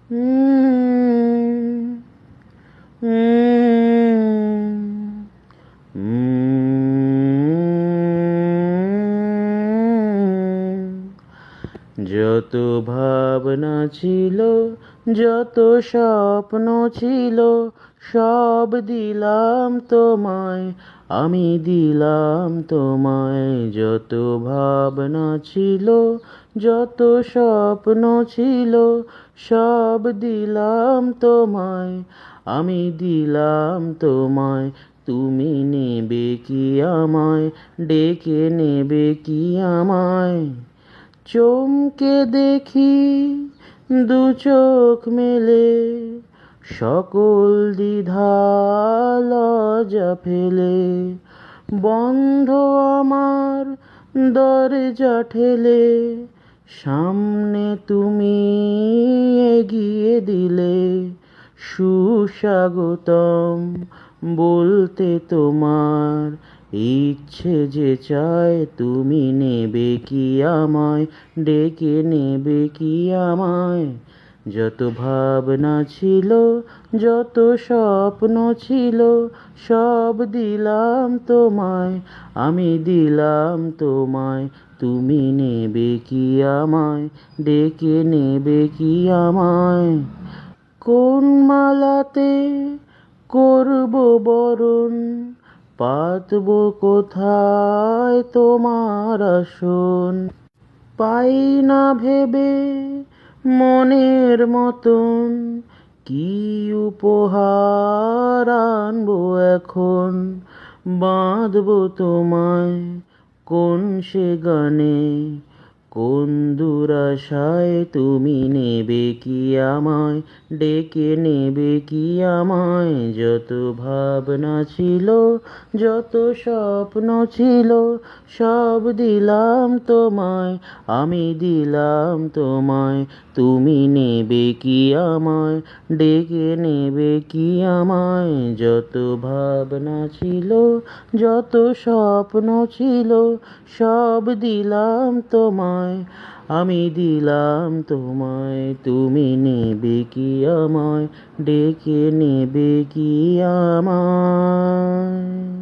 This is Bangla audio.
উম, উম, উম। যত ভাবনা ছিল, যত স্বপ্ন ছিল, সব দিলাম তোমায়, আমি দিলাম তোমায়। যত ভাবনা ছিল, যত স্বপ্ন ছিল, সব দিলাম তোমায়, আমি দিলাম তোমায়। তুমি নেবে কি আমায়, ডেকে নেবে কি আমায়? চমকে দেখি দু চোখ মেলে, সকল দ্বিধা লজ্জা ফেলে, বন্ধ আমার দরজা ঠেলে, সামনে তুমি এগিয়ে দিলে। সুস্বাগতম বলতে তোমার ইচ্ছে যে চায়, তুমি নেবে কি আমায়, ডেকে নেবে কি আমায়? যত ভাবনা ছিল, যত স্বপ্ন ছিল, সব দিলাম তোমায়, আমি দিলাম তোমায়। তুমি নেবে কি আমায়, ডেকে নেবে কি আমায়? কোন মালাতে করব বরণ, পাতব কোথায় তোমার আসন? পাই না ভেবে মনের মতন, কি উপহার আনবো এখন? বাঁধবো তোমায় কোন সে গানে, কোন দুরাশায়? তুমি নেবে কি আমায়, ডেকে নেবে কি আমায়? যত ভাবনা ছিল, যত স্বপ্ন ছিল, সব দিলাম তোমায়, আমি দিলাম তোমায়। তুমি নেবে কি আমায়, ডেকে নেবে কি আমায়? যত ভাবনা ছিল, যত স্বপ্ন ছিল, সব দিলাম তোমায়, আমি দিলাম তোমায়। তুমি নেবে কি আমায়, ডেকে নেবে কি আমায়?